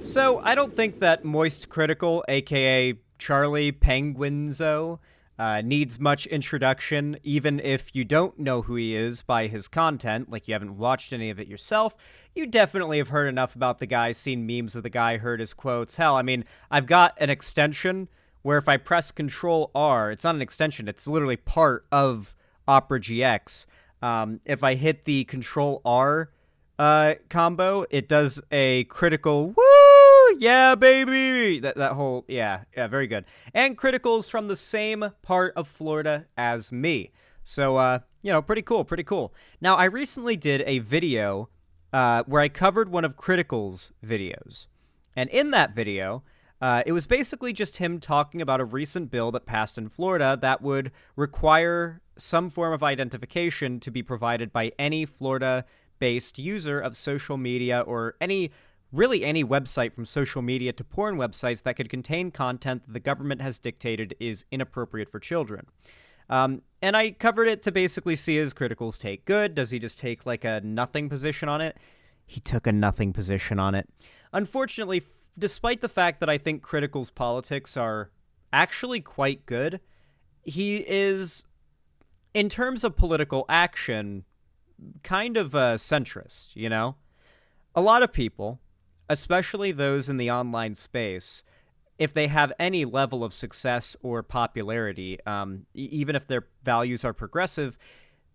So I don't think that MoistCr1TiKaL, aka Charlie Penguinzo, needs much introduction, even if you don't know who he is by his content, like you haven't watched any of it yourself. You definitely have heard enough about the guy, seen memes of the guy, heard his quotes. Hell, I mean, I've got an extension where if I press Control R, it's not an extension, it's literally part of Opera GX. If I hit the Control R combo, it does a critical woo, yeah, baby. That whole yeah, very good. And criticals from the same part of Florida as me. So pretty cool, pretty cool. Now, I recently did a video where I covered one of Critical's videos. And in that video, it was basically just him talking about a recent bill that passed in Florida that would require some form of identification to be provided by any Florida-based user of social media or any website, from social media to porn websites, that could contain content that the government has dictated is inappropriate for children. And I covered it to basically see his Critical's take. Good? Does he just take like a nothing position on it? He took a nothing position on it. Unfortunately, despite the fact that I think Critical's politics are actually quite good, he is, in terms of political action, kind of a centrist, you know? A lot of people, especially those in the online space, if they have any level of success or popularity, even if their values are progressive,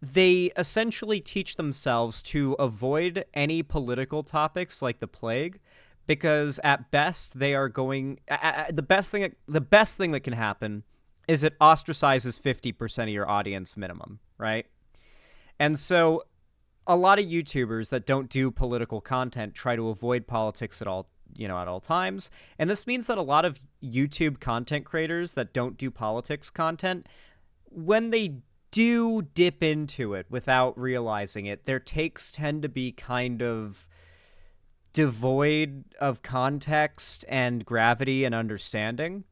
they essentially teach themselves to avoid any political topics like the plague, because at best they are going the best thing that can happen is it ostracizes 50% of your audience minimum, right? And so a lot of YouTubers that don't do political content try to avoid politics at all times. And this means that a lot of YouTube content creators that don't do politics content, when they do dip into it without realizing it, their takes tend to be kind of devoid of context and gravity and understanding.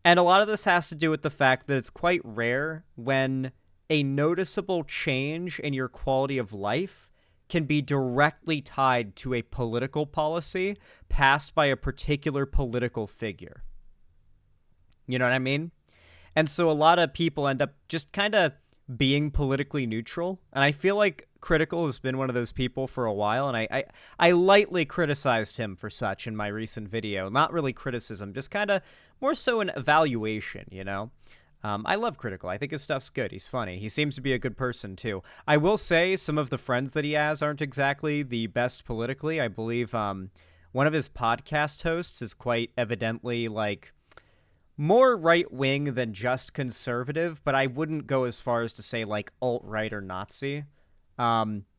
And a lot of this has to do with the fact that it's quite rare when a noticeable change in your quality of life can be directly tied to a political policy passed by a particular political figure. You know what I mean? And so a lot of people end up just kind of being politically neutral. And I feel like Critical has been one of those people for a while, and I lightly criticized him for such in my recent video. Not really criticism, just kind of more so an evaluation, you know? I love Critical. I think his stuff's good. He's funny. He seems to be a good person, too. I will say some of the friends that he has aren't exactly the best politically. I believe one of his podcast hosts is quite evidently, like, more right-wing than just conservative, but I wouldn't go as far as to say, like, alt-right or Nazi.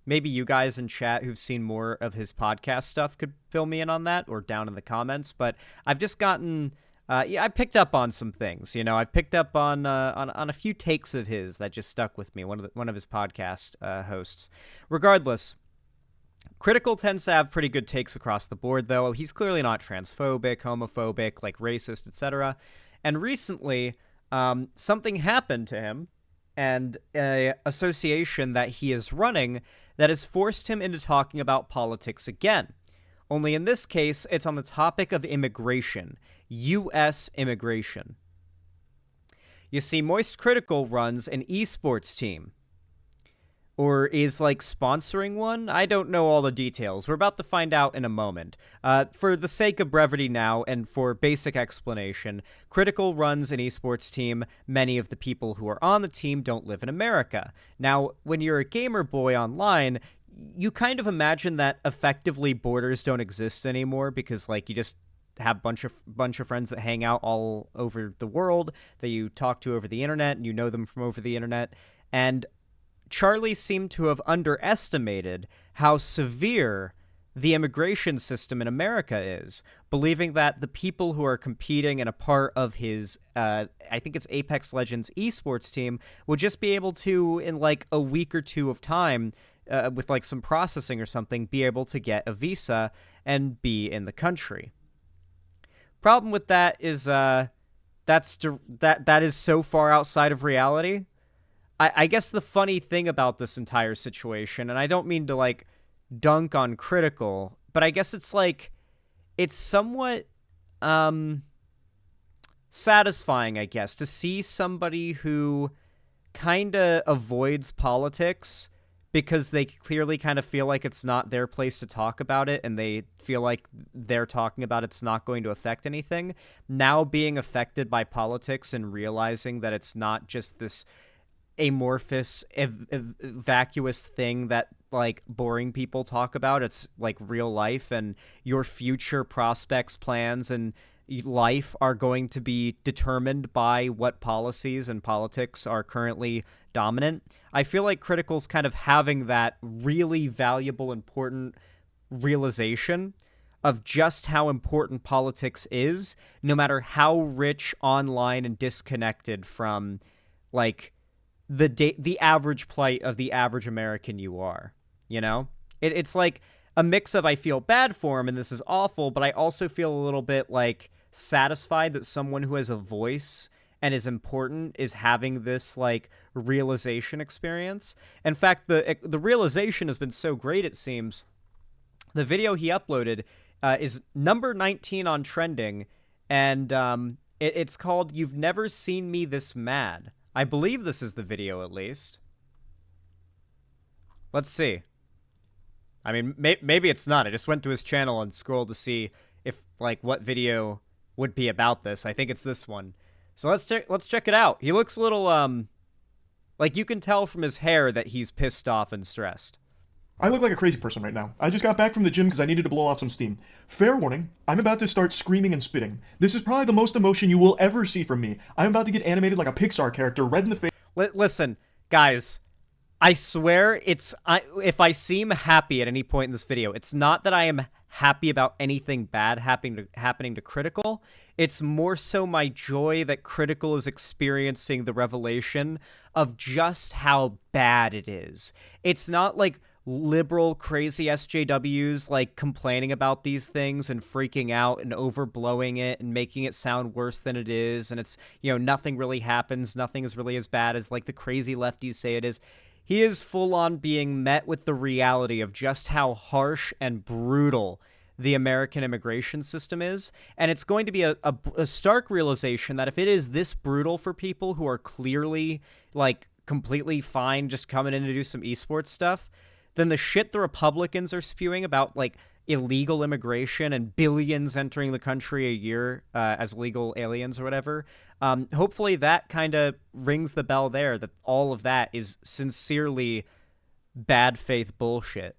Maybe you guys in chat who've seen more of his podcast stuff could fill me in on that, or down in the comments, but I've just gotten... I picked up on some things, you know. I picked up on a few takes of his that just stuck with me. One of his podcast hosts. Regardless, Critical tends to have pretty good takes across the board, though. He's clearly not transphobic, homophobic, like racist, etc. And recently, something happened to him, and an association that he is running that has forced him into talking about politics again. Only in this case, it's on the topic of immigration, U.S. immigration. You see, MoistCr1TiKaL runs an esports team, or is, like, sponsoring one? I don't know all the details. We're about to find out in a moment. For the sake of brevity now, and for basic explanation, Critical runs an esports team. Many of the people who are on the team don't live in America. Now, when you're a gamer boy online, you kind of imagine that effectively borders don't exist anymore, because, like, you just have bunch of friends that hang out all over the world that you talk to over the internet, and you know them from over the internet. And Charlie seemed to have underestimated how severe the immigration system in America is, believing that the people who are competing and a part of his, I think it's Apex Legends esports team, would just be able to, in like a week or two of time, with like some processing or something, be able to get a visa and be in the country. Problem with that is that is so far outside of reality. I guess the funny thing about this entire situation, and I don't mean to like dunk on Critical, but I guess it's like it's somewhat satisfying, I guess, to see somebody who kind of avoids politics because they clearly kind of feel like it's not their place to talk about it, and they feel like they're talking about it's not going to affect anything, now being affected by politics and realizing that it's not just this amorphous, vacuous thing that like boring people talk about. It's like real life, and your future prospects, plans, and life are going to be determined by what policies and politics are currently dominant. I feel like Critical's kind of having that really valuable, important realization of just how important politics is, no matter how rich, online, and disconnected from like the average plight of the average American you are. You know, it's like a mix of I feel bad for him and this is awful, but I also feel a little bit like satisfied that someone who has a voice and is important is having this like realization experience. In fact, the realization has been so great, it seems. The video he uploaded is number 19 on trending, and it's called "You've Never Seen Me This Mad." I believe this is the video, at least. Let's see. I mean, maybe it's not. I just went to his channel and scrolled to see if, like, what video would be about this. I think it's this one. So let's check it out. He looks a little, like, you can tell from his hair that he's pissed off and stressed. I look like a crazy person right now. I just got back from the gym because I needed to blow off some steam. Fair warning, I'm about to start screaming and spitting. This is probably the most emotion you will ever see from me. I'm about to get animated like a Pixar character, red in the face. Listen, guys, I swear if I seem happy at any point in this video, it's not that I am happy about anything bad happening to Critical. It's more so my joy that Critical is experiencing the revelation of just how bad it is. It's not like liberal crazy SJWs like complaining about these things and freaking out and overblowing it and making it sound worse than it is, and it's, you know, nothing really happens, nothing is really as bad as like the crazy lefties say it is. He is full on being met with the reality of just how harsh and brutal the American immigration system is, and it's going to be a stark realization that if it is this brutal for people who are clearly like completely fine just coming in to do some esports stuff, then the shit the Republicans are spewing about, like, illegal immigration and billions entering the country a year as legal aliens or whatever, hopefully that kind of rings the bell there, that all of that is sincerely bad faith bullshit.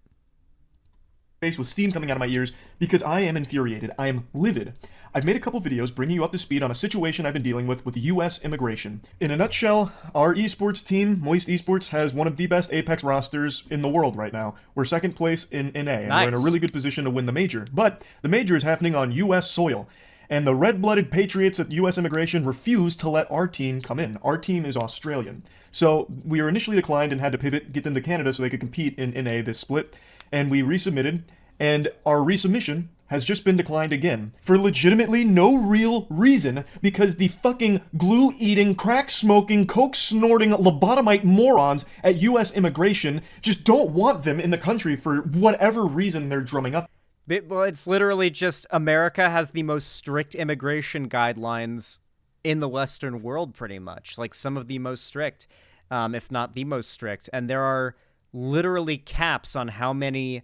Face with steam coming out of my ears because I am infuriated. I am livid. I've made a couple videos bringing you up to speed on a situation I've been dealing with U.S. immigration. In a nutshell, our esports team, Moist Esports, has one of the best Apex rosters in the world right now. We're second place in NA, and nice. We're in a really good position to win the major. But the major is happening on U.S. soil, and the red-blooded patriots at U.S. immigration refuse to let our team come in. Our team is Australian. So we were initially declined and had to pivot, get them to Canada so they could compete in NA this split, and we resubmitted, and our resubmission has just been declined again for legitimately no real reason, because the fucking glue-eating, crack-smoking, coke-snorting, lobotomite morons at U.S. immigration just don't want them in the country for whatever reason they're drumming up. Well, it's literally just America has the most strict immigration guidelines in the Western world, pretty much. Like, some of the most strict, if not the most strict. And there are literally caps on how many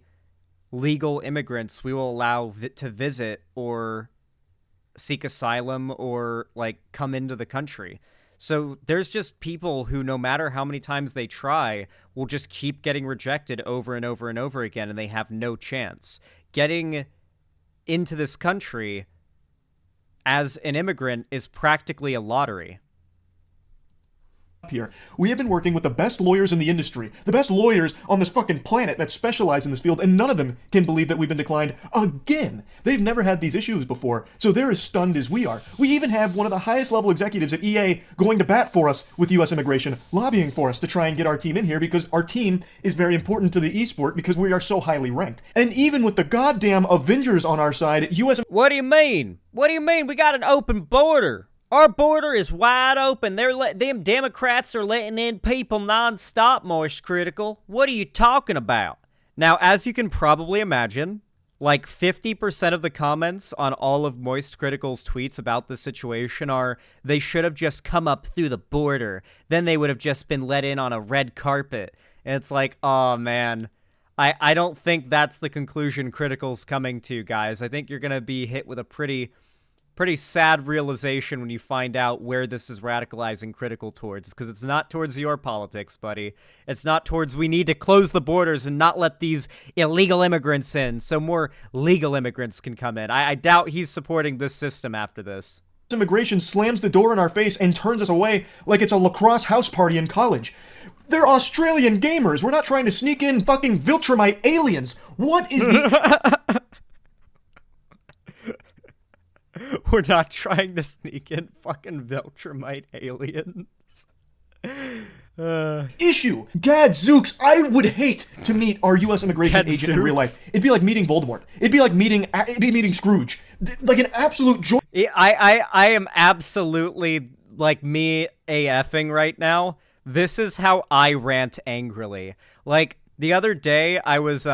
legal immigrants we will allow to visit or seek asylum or like come into the country. So there's just people who, no matter how many times they try, will just keep getting rejected over and over and over again, and they have no chance. Getting into this country as an immigrant is practically a lottery. Here, we have been working with the best lawyers in the industry, the best lawyers on this fucking planet that specialize in this field, and none of them can believe that we've been declined again. They've never had these issues before, so they're as stunned as we are. We even have one of the highest level executives at EA going to bat for us with U.S. immigration, lobbying for us to try and get our team in here because our team is very important to the esport because we are so highly ranked. And even with the goddamn Avengers on our side, U.S. What do you mean? What do you mean? We got an open border. Our border is wide open. Them Democrats are letting in people nonstop, MoistCr1TiKaL. What are you talking about? Now, as you can probably imagine, Like 50% of the comments on all of MoistCr1TiKaL's tweets about the situation are, they should have just come up through the border. Then they would have just been let in on a red carpet. And it's like, oh man, I don't think that's the conclusion Critical's coming to, guys. I think you're going to be hit with a pretty sad realization when you find out where this is radicalizing Critical towards, because it's not towards your politics, buddy. It's not towards we need to close the borders and not let these illegal immigrants in so more legal immigrants can come in. I doubt he's supporting this system after this. Immigration slams the door in our face and turns us away like it's a lacrosse house party in college. They're Australian gamers. We're not trying to sneak in fucking Viltrumite aliens. What is the... We're not trying to sneak in fucking Viltrumite aliens. issue? Gadzooks, I would hate to meet our U.S. immigration agent in real life. It'd be like meeting Voldemort. It'd be like meeting Scrooge. Like an absolute joy. I am absolutely like me AFing right now. This is how I rant angrily. Like the other day, I was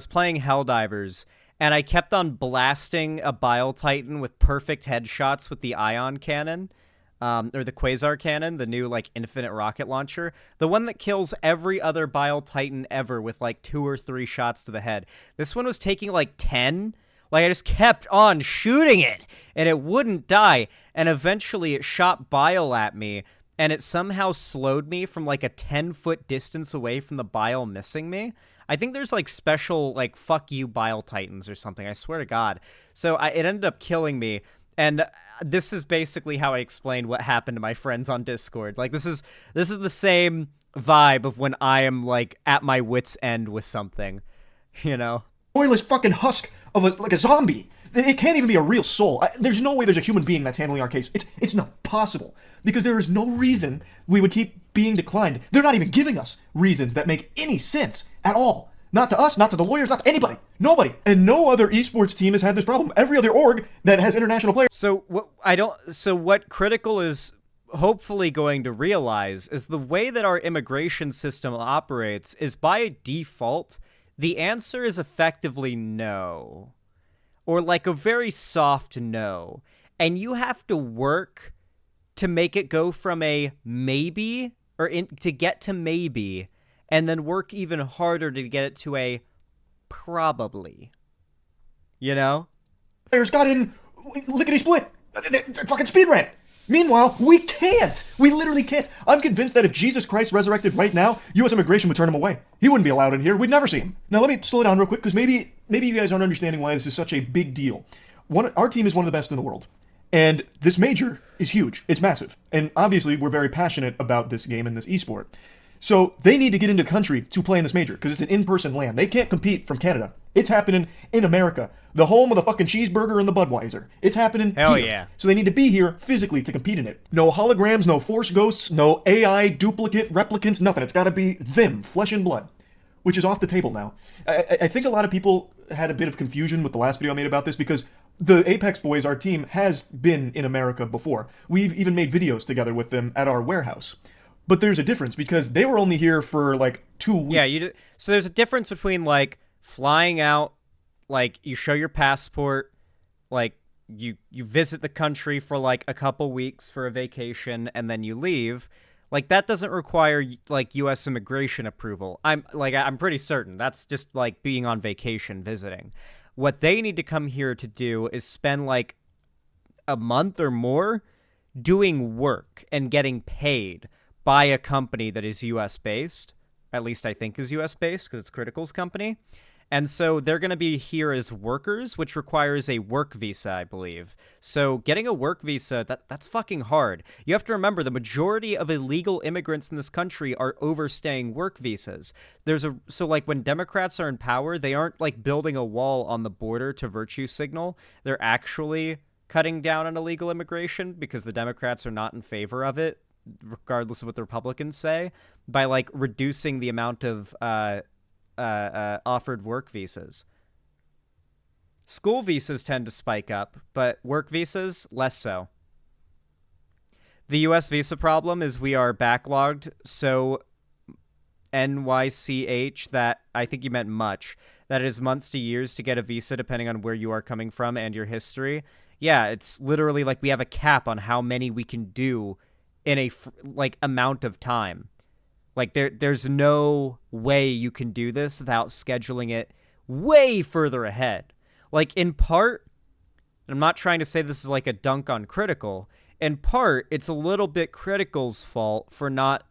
playing Helldivers. And I kept on blasting a Bile Titan with perfect headshots with the Ion Cannon, or the Quasar Cannon, the new, like, infinite rocket launcher. The one that kills every other Bile Titan ever with, like, 2 or 3 shots to the head. This one was taking, like, 10. Like, I just kept on shooting it, and it wouldn't die. And eventually it shot Bile at me, and it somehow slowed me from, like, a 10-foot distance away from the Bile missing me. I think there's, like, special, like, fuck you Bile Titans or something. I swear to God. So it ended up killing me. And this is basically how I explained what happened to my friends on Discord. Like, this is the same vibe of when I am, like, at my wit's end with something, you know? Joyless fucking husk of a zombie. It can't even be a real soul. There's no way there's a human being that's handling our case. It's not possible. Because there is no reason we would keep being declined. They're not even giving us reasons that make any sense at all. Not to us, not to the lawyers, not to anybody. Nobody. And no other esports team has had this problem. Every other org that has international players. So what Critical is hopefully going to realize is the way that our immigration system operates is by default, the answer is effectively no. Or like a very soft no. And you have to work to make it go from a maybe, or to get to maybe, and then work even harder to get it to a probably. You know? Players got in lickety-split. They fucking speed ran it. Meanwhile, we can't. We literally can't. I'm convinced that if Jesus Christ resurrected right now, U.S. immigration would turn him away. He wouldn't be allowed in here. We'd never see him. Now, let me slow down real quick, because maybe you guys aren't understanding why this is such a big deal. Our team is one of the best in the world. And this major is huge. It's massive. And obviously, we're very passionate about this game and this esport. So they need to get into the country to play in this major, because it's an in-person LAN. They can't compete from Canada. It's happening in America, the home of the fucking cheeseburger and the Budweiser. It's happening Hell here. Yeah. So they need to be here physically to compete in it. No holograms, no force ghosts, no AI, duplicate, replicants, nothing. It's got to be them, flesh and blood, which is off the table now. I think a lot of people had a bit of confusion with the last video I made about this, because the Apex boys, our team, has been in America before. We've even made videos together with them at our warehouse. But there's a difference, because they were only here for, like, 2 weeks. Yeah, so there's a difference between, like, flying out, like, you show your passport, like, you visit the country for, like, a couple weeks for a vacation, and then you leave. Like, that doesn't require, like, U.S. immigration approval. I'm pretty certain. That's just, like, being on vacation, visiting. What they need to come here to do is spend, like, a month or more doing work and getting paid by a company that is U.S.-based, at least I think is U.S.-based, because it's Critical's company. And so they're going to be here as workers, which requires a work visa, I believe. So getting a work visa, that's fucking hard. You have to remember, the majority of illegal immigrants in this country are overstaying work visas. So like when Democrats are in power, they aren't like building a wall on the border to virtue signal. They're actually cutting down on illegal immigration because the Democrats are not in favor of it, regardless of what the Republicans say, by like reducing the amount of offered work visas. School visas tend to spike up, but work visas, less so. The U.S. visa problem is we are backlogged so NYCH, that I think you meant much, that it is months to years to get a visa depending on where you are coming from and your history. Yeah, it's literally like we have a cap on how many we can do in a like amount of time. Like there's no way you can do this without scheduling it way further ahead. Like in part, and I'm not trying to say this is like a dunk on Critical, in part it's a little bit Critical's fault for not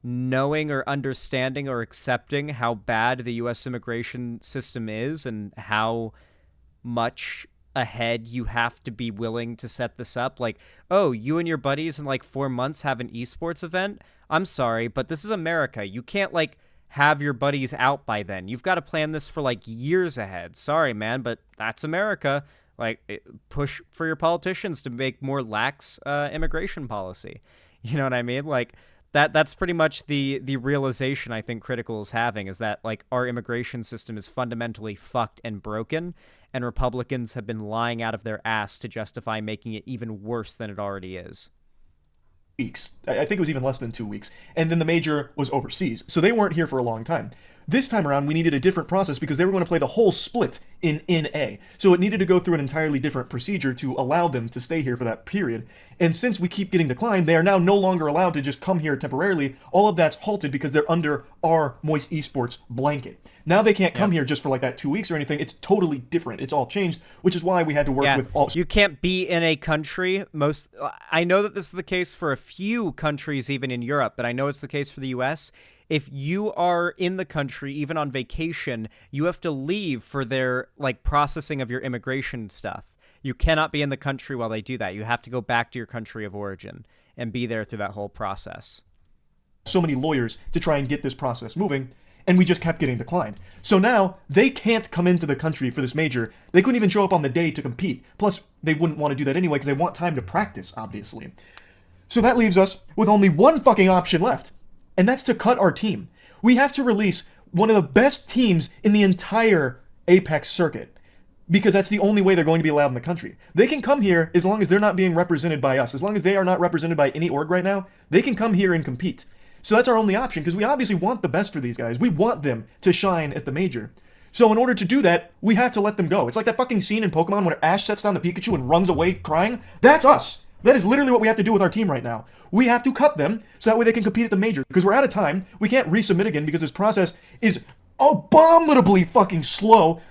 knowing or understanding or accepting how bad the US immigration system is and how much ahead you have to be willing to set this up. Like, oh, you and your buddies in like 4 months have an esports event? I'm sorry, but this is America. You can't like have your buddies out by then. You've got to plan this for like years ahead. Sorry, man, but that's America. Like, push for your politicians to make more lax immigration policy. You know what I mean? Like, that's pretty much the realization I think Critical is having, is that like our immigration system is fundamentally fucked and broken, and Republicans have been lying out of their ass to justify making it even worse than it already is. Weeks. I think it was even less than 2 weeks. And then the major was overseas, so they weren't here for a long time. This time around, we needed a different process because they were going to play the whole split in NA. So it needed to go through an entirely different procedure to allow them to stay here for that period. And since we keep getting declined, they are now no longer allowed to just come here temporarily. All of that's halted because they're under our Moist Esports blanket. Now they can't come here just for like that 2 weeks or anything. It's totally different. It's all changed, which is why we had to work with all... You can't be in a country. I know that this is the case for a few countries even in Europe, but I know it's the case for the US. If you are in the country, even on vacation, you have to leave for their like processing of your immigration stuff. You cannot be in the country while they do that. You have to go back to your country of origin and be there through that whole process. So many lawyers to try and get this process moving, and we just kept getting declined. So now they can't come into the country for this major. They couldn't even show up on the day to compete. Plus, they wouldn't want to do that anyway because they want time to practice, obviously. So that leaves us with only one fucking option left, and that's to cut our team. We have to release one of the best teams in the entire Apex circuit, because that's the only way they're going to be allowed in the country. They can come here as long as they're not being represented by us. As long as they are not represented by any org right now, they can come here and compete. So that's our only option, because we obviously want the best for these guys. We want them to shine at the major. So in order to do that, we have to let them go. It's like that fucking scene in Pokemon when Ash sets down the Pikachu and runs away crying. That's us! That is literally what we have to do with our team right now. We have to cut them so that way they can compete at the major. Because we're out of time. We can't resubmit again because this process is abominably fucking slow.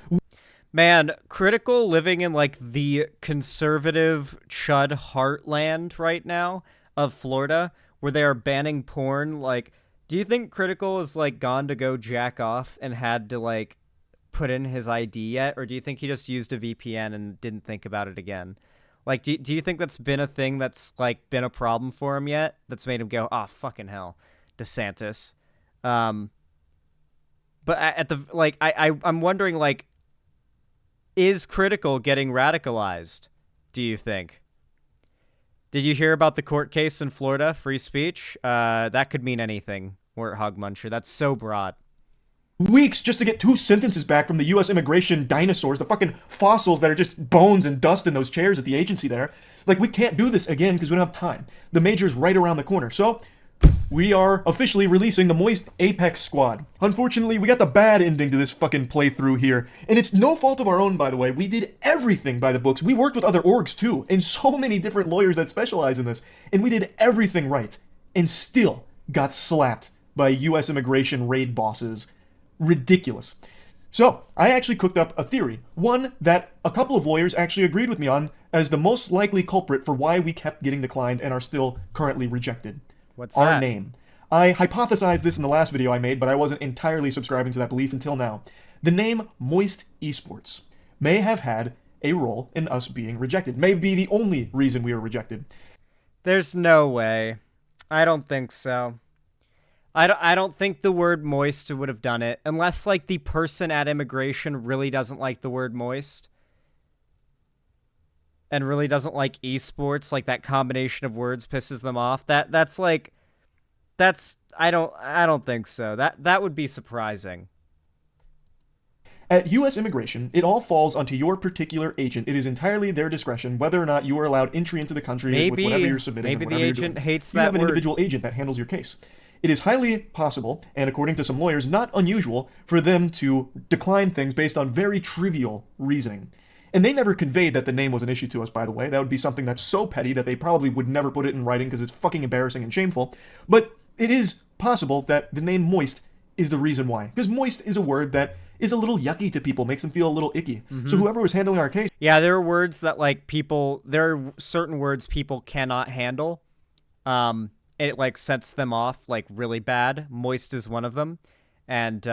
Man, Critical living in like the conservative chud heartland right now of Florida, where they are banning porn. Like, do you think Critical is like gone to go jack off and had to like put in his ID yet? Or do you think he just used a VPN and didn't think about it again? Like, do you think that's been a thing that's, like, been a problem for him yet? That's made him go, oh, fucking hell, DeSantis. But at the, like, I'm wondering, like, is Critical getting radicalized, do you think? Did you hear about the court case in Florida, free speech? That could mean anything, Warthog Muncher. That's so broad. Weeks just to get 2 sentences back from the U.S. immigration dinosaurs, the fucking fossils that are just bones and dust in those chairs at the agency there. Like, we can't do this again because we don't have time. The major's right around the corner. So, we are officially releasing the Moist Apex squad. Unfortunately, we got the bad ending to this fucking playthrough here. And it's no fault of our own, by the way. We did everything by the books. We worked with other orgs, too, and so many different lawyers that specialize in this. And we did everything right. And still got slapped by U.S. immigration raid bosses. Ridiculous. So, I actually cooked up a theory, one that a couple of lawyers actually agreed with me on as the most likely culprit for why we kept getting declined and are still currently rejected. What's our that? name. I hypothesized this in the last video I made, but I wasn't entirely subscribing to that belief until now. The name Moist Esports may have had a role in us being rejected. May be the only reason we were rejected. There's no way. I don't think so. I don't think the word moist would have done it, unless, like, the person at immigration really doesn't like the word moist. And really doesn't like esports, like, that combination of words pisses them off. I don't think so. That would be surprising. At U.S. immigration, it all falls onto your particular agent. It is entirely their discretion whether or not you are allowed entry into the country with whatever you're submitting. Maybe the agent hates that word. You have an individual agent that handles your case. it is highly possible, and according to some lawyers, not unusual, for them to decline things based on very trivial reasoning. And they never conveyed that the name was an issue to us, by the way. That would be something that's so petty that they probably would never put it in writing because it's fucking embarrassing and shameful. But it is possible that the name Moist is the reason why. Because moist is a word that is a little yucky to people, makes them feel a little icky. So whoever was handling our case... Yeah, there are words that, like, there are certain words people cannot handle. It, like, sets them off, like, really bad. Moist is one of them. And,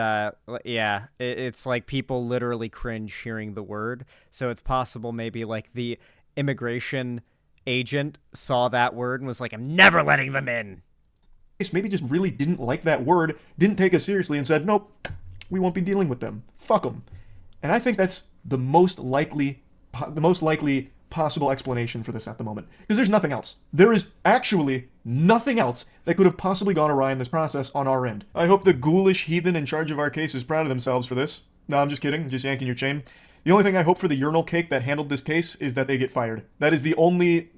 yeah, it's like people literally cringe hearing the word. So it's possible maybe, like, the immigration agent saw that word and was like, I'm never letting them in. Maybe just really didn't like that word, didn't take us seriously, and said, nope, we won't be dealing with them. Fuck them. And I think that's the most likely possible explanation for this at the moment. Because there's nothing else. There is actually nothing else that could have possibly gone awry in this process on our end. I hope the ghoulish heathen in charge of our case is proud of themselves for this. No, I'm just kidding. I'm just yanking your chain. The only thing I hope for the urinal cake that handled this case is that they get fired. That is the only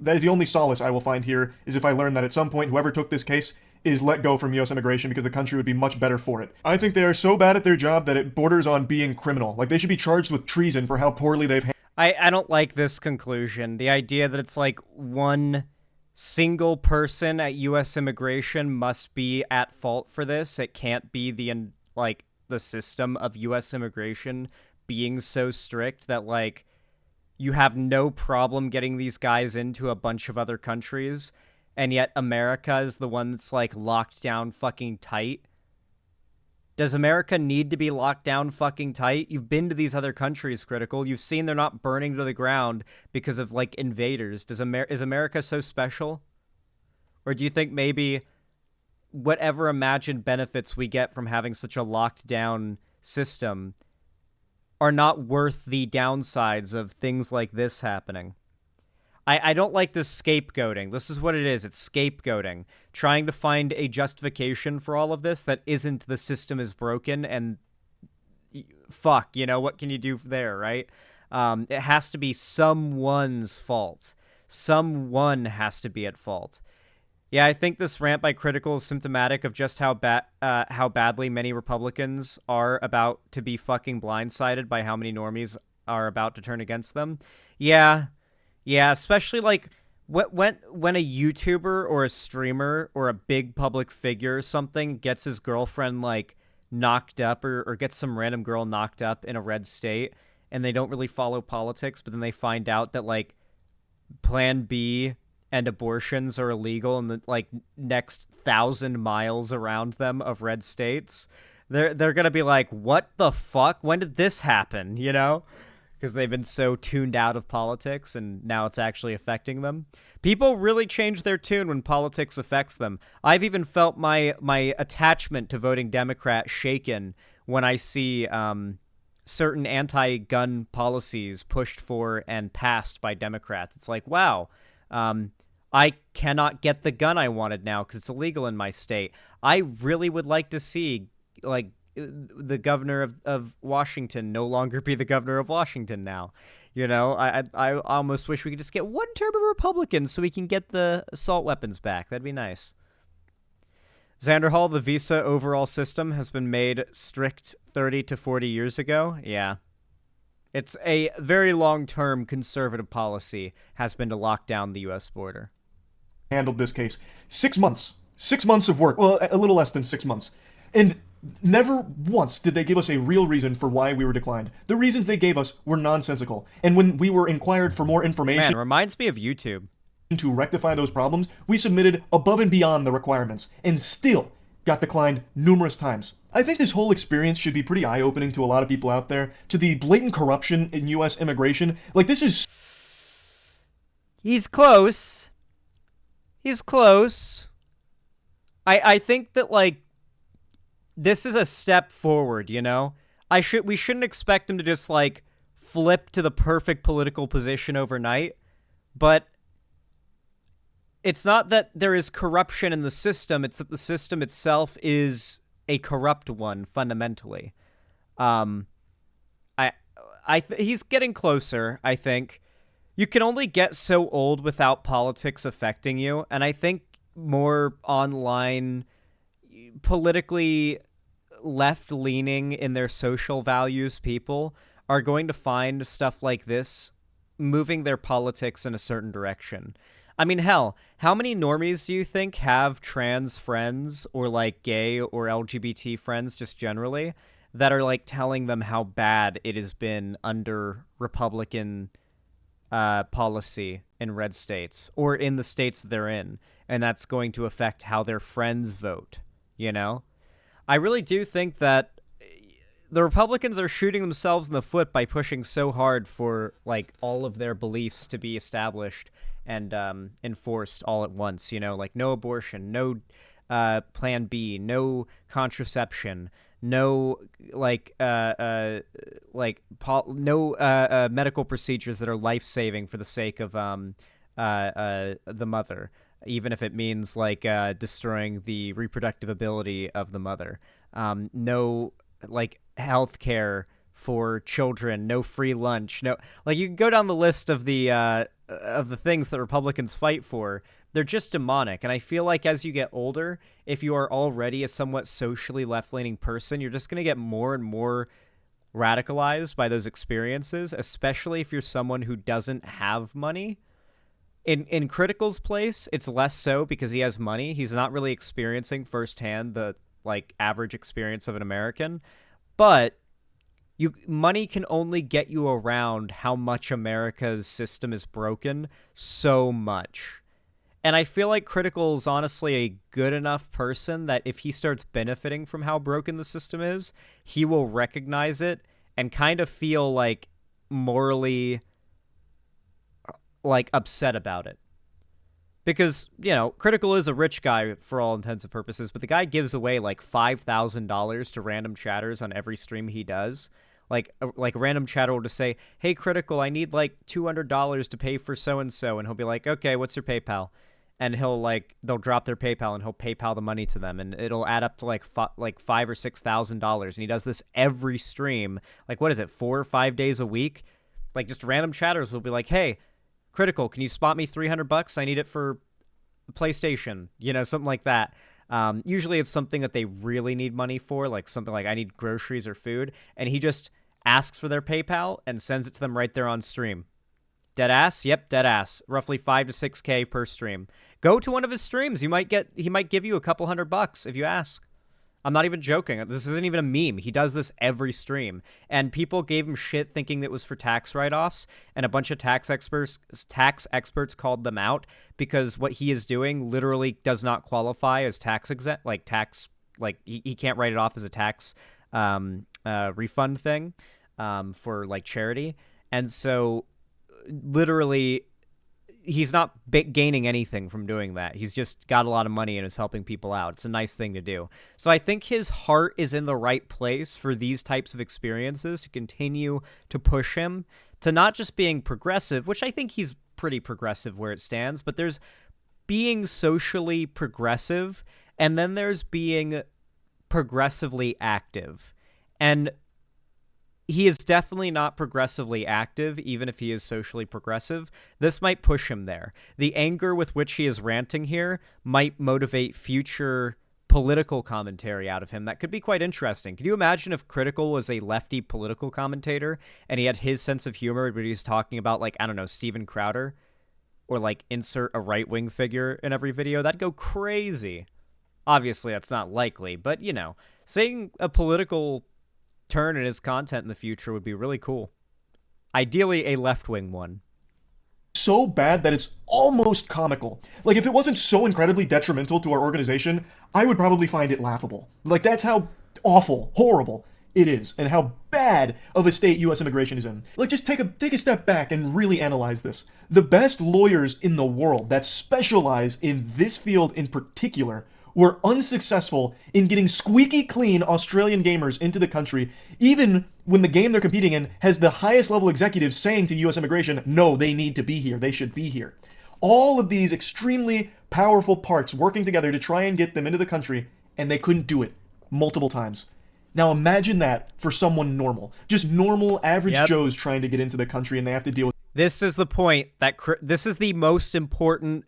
solace I will find here, is if I learn that at some point whoever took this case is let go from U.S. immigration because the country would be much better for it. I think they are so bad at their job that it borders on being criminal. Like, they should be charged with treason for how poorly they've handled. I don't like this conclusion. The idea that it's like one single person at U.S. immigration must be at fault for this. It can't be the system of U.S. immigration being so strict that, like, you have no problem getting these guys into a bunch of other countries, and yet America is the one that's, like, locked down fucking tight. Does America need to be locked down fucking tight? You've been to these other countries, Critical. You've seen they're not burning to the ground because of, like, invaders. Is America so special? Or do you think maybe whatever imagined benefits we get from having such a locked down system are not worth the downsides of things like this happening? I don't like this scapegoating. This is what it is. It's scapegoating. Trying to find a justification for all of this that isn't the system is broken and fuck, you know, what can you do there, right? It has to be someone's fault. Someone has to be at fault. Yeah, I think this rant by Critical is symptomatic of just how badly many Republicans are about to be fucking blindsided by how many normies are about to turn against them. Yeah, especially, like, when a YouTuber or a streamer or a big public figure or something gets his girlfriend, like, knocked up or gets some random girl knocked up in a red state and they don't really follow politics, but then they find out that, like, Plan B and abortions are illegal in the, like, next 1,000 miles around them of red states, they're gonna be like, what the fuck? When did this happen, you know? Because they've been so tuned out of politics, and now it's actually affecting them. People really change their tune when politics affects them. I've even felt my attachment to voting Democrat shaken when I see certain anti-gun policies pushed for and passed by Democrats. It's like, wow, I cannot get the gun I wanted now because it's illegal in my state. I really would like to see, like, the governor of Washington no longer be the governor of Washington now. You know, I almost wish we could just get one term of Republicans so we can get the assault weapons back. That'd be nice. Xander Hall, the visa overall system has been made strict 30 to 40 years ago. Yeah. It's a very long-term conservative policy has been to lock down the U.S. border. Handled this case. 6 months. 6 months of work. Well, a little less than 6 months. And never once did they give us a real reason for why we were declined. The reasons they gave us were nonsensical. And when we were inquired for more information... Man, reminds me of YouTube. ...to rectify those problems, we submitted above and beyond the requirements, and still got declined numerous times. I think this whole experience should be pretty eye-opening to a lot of people out there, to the blatant corruption in U.S. immigration. Like, this is... He's close. He's close. I think that, like, this is a step forward, you know? We shouldn't expect him to just, like, flip to the perfect political position overnight, but it's not that there is corruption in the system, it's that the system itself is a corrupt one, fundamentally. He's getting closer, I think. You can only get so old without politics affecting you, and I think more online politically left-leaning in their social values people are going to find stuff like this moving their politics in a certain direction. I mean, hell, how many normies do you think have trans friends or like gay or LGBT friends just generally that are like telling them how bad it has been under Republican policy in red states or in the states they're in, and that's going to affect how their friends vote, you know? I really do think that the Republicans are shooting themselves in the foot by pushing so hard for like all of their beliefs to be established and enforced all at once, you know, like no abortion, no Plan B, no contraception, no no medical procedures that are life-saving for the sake of the mother, even if it means like destroying the reproductive ability of the mother. No like health care for children, no free lunch, no, like you can go down the list of the things that Republicans fight for. They're just demonic. And I feel like as you get older, if you are already a somewhat socially left-leaning person, you're just going to get more and more radicalized by those experiences, especially if you're someone who doesn't have money. In Critical's place, it's less so because he has money. He's not really experiencing firsthand the like average experience of an American, but money can only get you around how much America's system is broken so much. And I feel like Critical is honestly a good enough person that if he starts benefiting from how broken the system is, he will recognize it and kind of feel like morally like upset about it. Because, you know, Critical is a rich guy for all intents and purposes, but the guy gives away like $5,000 to random chatters on every stream he does. Like a random chatter will just say, "Hey, Critical, I need like $200 to pay for so-and-so." And he'll be like, "Okay, what's your PayPal?" And they'll drop their PayPal and he'll PayPal the money to them. And it'll add up to like $5,000 or $6,000. And he does this every stream. Like, what is it, 4 or 5 days a week? Like just random chatters will be like, "Hey, Critical, can you spot me $300? I need it for PlayStation," you know, something like that. Usually it's something that they really need money for, like something like I need groceries or food. And he just asks for their PayPal and sends it to them right there on stream. Dead ass? Yep, dead ass. Roughly 5 to 6K per stream. Go to one of his streams. He might give you a couple $100 if you ask. I'm not even joking. This isn't even a meme. He does this every stream. And people gave him shit thinking it was for tax write-offs, and a bunch of tax experts called them out because what he is doing literally does not qualify as tax exempt, he can't write it off as a tax refund thing for like charity. And so literally he's not gaining anything from doing that. He's just got a lot of money and is helping people out. It's a nice thing to do. So I think his heart is in the right place for these types of experiences to continue to push him to not just being progressive, which I think he's pretty progressive where it stands, but there's being socially progressive, and then there's being progressively active. And he is definitely not progressively active, even if he is socially progressive. This might push him there. The anger with which he is ranting here might motivate future political commentary out of him. That could be quite interesting. Could you imagine if Critical was a lefty political commentator and he had his sense of humor, but he was talking about, like, I don't know, Steven Crowder? Or, like, insert a right-wing figure in every video? That'd go crazy. Obviously, that's not likely, but, you know, saying a political turn in his content in the future would be really cool. Ideally, a left-wing one. So bad that it's almost comical. Like, if it wasn't so incredibly detrimental to our organization, I would probably find it laughable. Like, that's how awful, horrible it is, and how bad of a state U.S. immigration is in. Like, just take a step back and really analyze this. The best lawyers in the world that specialize in this field in particular were unsuccessful in getting squeaky clean Australian gamers into the country, even when the game they're competing in has the highest level executives saying to U.S. immigration, no, they need to be here, they should be here. All of these extremely powerful parts working together to try and get them into the country, and they couldn't do it multiple times. Now imagine that for someone normal. Just normal, average Joes trying to get into the country, and they have to deal with... This is the point that this is the most important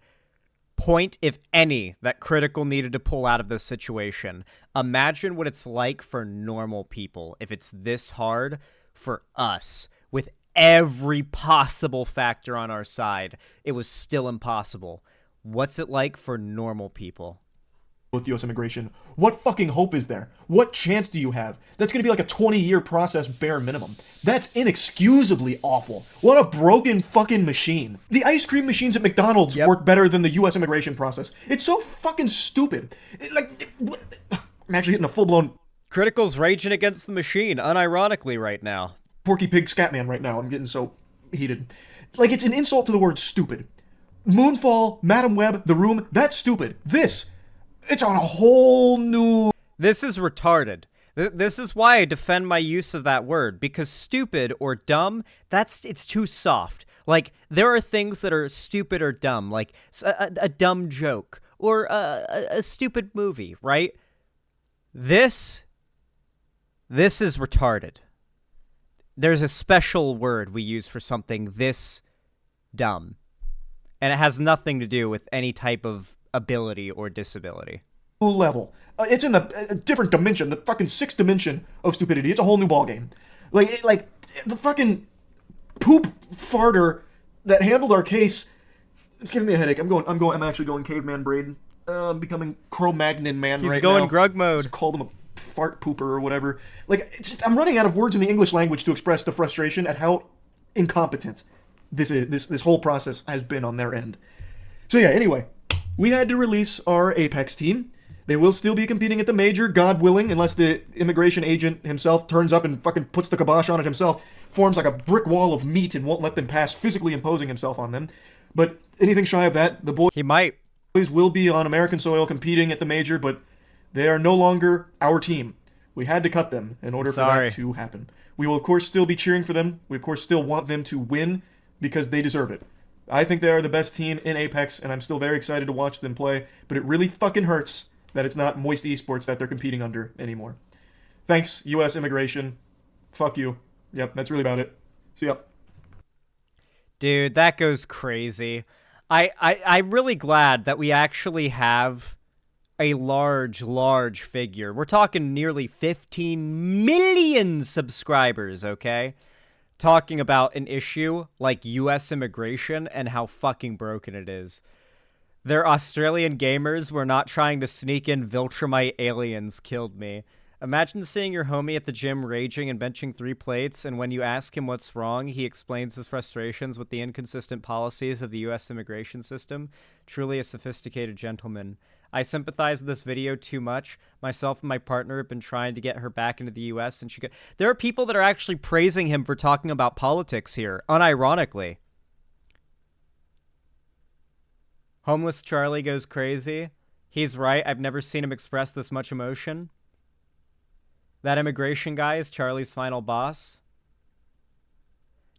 point, if any, that Critical needed to pull out of this situation. Imagine what it's like for normal people if it's this hard for us with every possible factor on our side. It was still impossible. What's it like for normal people? With U.S. immigration, what fucking hope is there? What chance do you have? That's going to be like a 20-year process bare minimum. That's inexcusably awful. What a broken fucking machine. The ice cream machines at McDonald's work better than the U.S. immigration process. It's so fucking stupid. I'm actually hitting a full-blown Critical's raging against the machine, unironically right now. Porky Pig Scatman right now. I'm getting so heated. Like, it's an insult to the word stupid. Moonfall, Madam Web, The Room, that's stupid. It's on a whole new... This is retarded. This is why I defend my use of that word, because stupid or dumb, it's too soft. Like, there are things that are stupid or dumb, like a dumb joke or a stupid movie, right? This is retarded. There's a special word we use for something this dumb, and it has nothing to do with any type of ability or disability. Level. It's in a different dimension, the fucking sixth dimension of stupidity. It's a whole new ballgame. Like the fucking poop farter that handled our case. It's giving me a headache. I'm actually going caveman braid. I'm becoming Cro-Magnon man right now. He's going Grug mode. Just called him a fart pooper or whatever. I'm running out of words in the English language to express the frustration at how incompetent this whole process has been on their end. So yeah, anyway, we had to release our Apex team. They will still be competing at the major, God willing, unless the immigration agent himself turns up and fucking puts the kibosh on it himself, forms like a brick wall of meat and won't let them pass, physically imposing himself on them. But anything shy of that, the boys... He might. Will be on American soil competing at the major, but they are no longer our team. We had to cut them in order for that to happen. We will, of course, still be cheering for them. We, of course, still want them to win because they deserve it. I think they are the best team in Apex, and I'm still very excited to watch them play, but it really fucking hurts that it's not Moist Esports that they're competing under anymore. Thanks, U.S. immigration. Fuck you. Yep, that's really about it. See ya. Dude, that goes crazy. I'm really glad that we actually have a large figure. We're talking nearly 15 million subscribers, okay? Talking about an issue like U.S. immigration and how fucking broken it is. Their Australian gamers were not trying to sneak in Viltrumite aliens killed me. Imagine seeing your homie at the gym raging and benching 3 plates, and when you ask him what's wrong, he explains his frustrations with the inconsistent policies of the U.S. immigration system. Truly a sophisticated gentleman. I sympathize with this video too much. Myself and my partner have been trying to get her back into the U.S., and there are people that are actually praising him for talking about politics here, unironically. Homeless Charlie goes crazy. He's right. I've never seen him express this much emotion. That immigration guy is Charlie's final boss.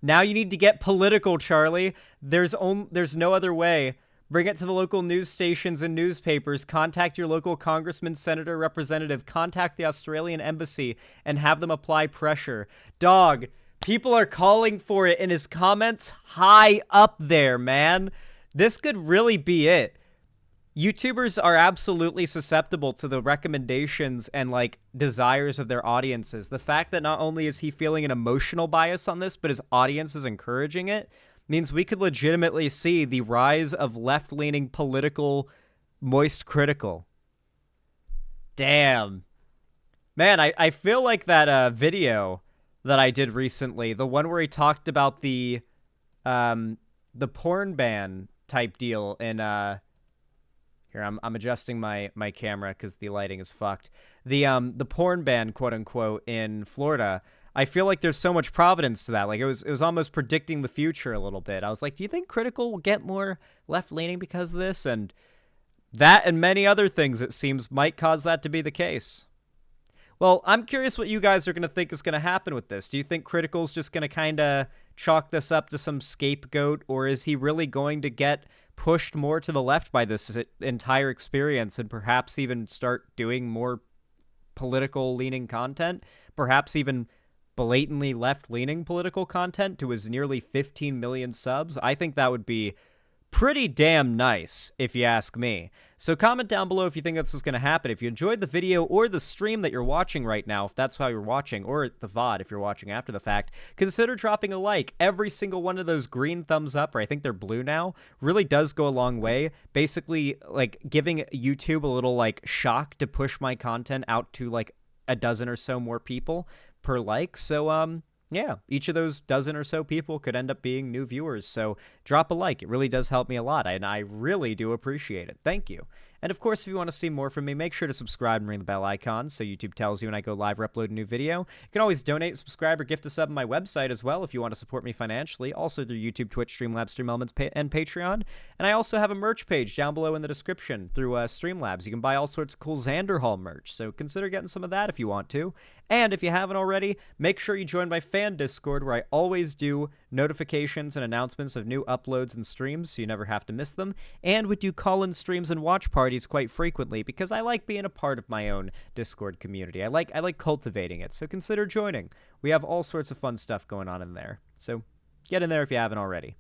Now you need to get political, Charlie. There's no other way. Bring it to the local news stations and newspapers. Contact your local congressman, senator, representative. Contact the Australian embassy and have them apply pressure. Dog, people are calling for it in his comments high up there, man. This could really be it. YouTubers are absolutely susceptible to the recommendations and, like, desires of their audiences. The fact that not only is he feeling an emotional bias on this, but his audience is encouraging it, means we could legitimately see the rise of left-leaning political MoistCr1TiKaL. Damn. Man, I feel like that video that I did recently, the one where he talked about the porn ban type deal in... Here, I'm adjusting my camera because the lighting is fucked. The porn ban, quote unquote, in Florida. I feel like there's so much providence to that. Like it was almost predicting the future a little bit. I was like, do you think Critical will get more left leaning because of this? And that and many other things, it seems, might cause that to be the case. Well, I'm curious what you guys are going to think is going to happen with this. Do you think Critical's just going to kind of chalk this up to some scapegoat, or is he really going to get pushed more to the left by this entire experience and perhaps even start doing more political-leaning content? Perhaps even blatantly left-leaning political content to his nearly 15 million subs? I think that would be pretty damn nice, if you ask me. So comment down below if you think that's what's going to happen. If you enjoyed the video or the stream that you're watching right now, if that's how you're watching, or the VOD if you're watching after the fact, consider dropping a like. Every single one of those green thumbs up, or I think they're blue now, really does go a long way. Basically, like, giving YouTube a little, like, shock to push my content out to, like, a dozen or so more people per like. So, yeah, each of those dozen or so people could end up being new viewers, so drop a like. It really does help me a lot, and I really do appreciate it. Thank you. And of course, if you want to see more from me, make sure to subscribe and ring the bell icon so YouTube tells you when I go live or upload a new video. You can always donate, subscribe, or gift a sub on my website as well if you want to support me financially, also through YouTube, Twitch, Streamlabs, StreamElements, and Patreon. And I also have a merch page down below in the description through Streamlabs. You can buy all sorts of cool Xanderhall merch, so consider getting some of that if you want to. And if you haven't already, make sure you join my fan Discord, where I always do notifications and announcements of new uploads and streams so you never have to miss them. And we do call-in streams and watch parties quite frequently because I like being a part of my own Discord community. I like cultivating it, so consider joining. We have all sorts of fun stuff going on in there. So get in there if you haven't already.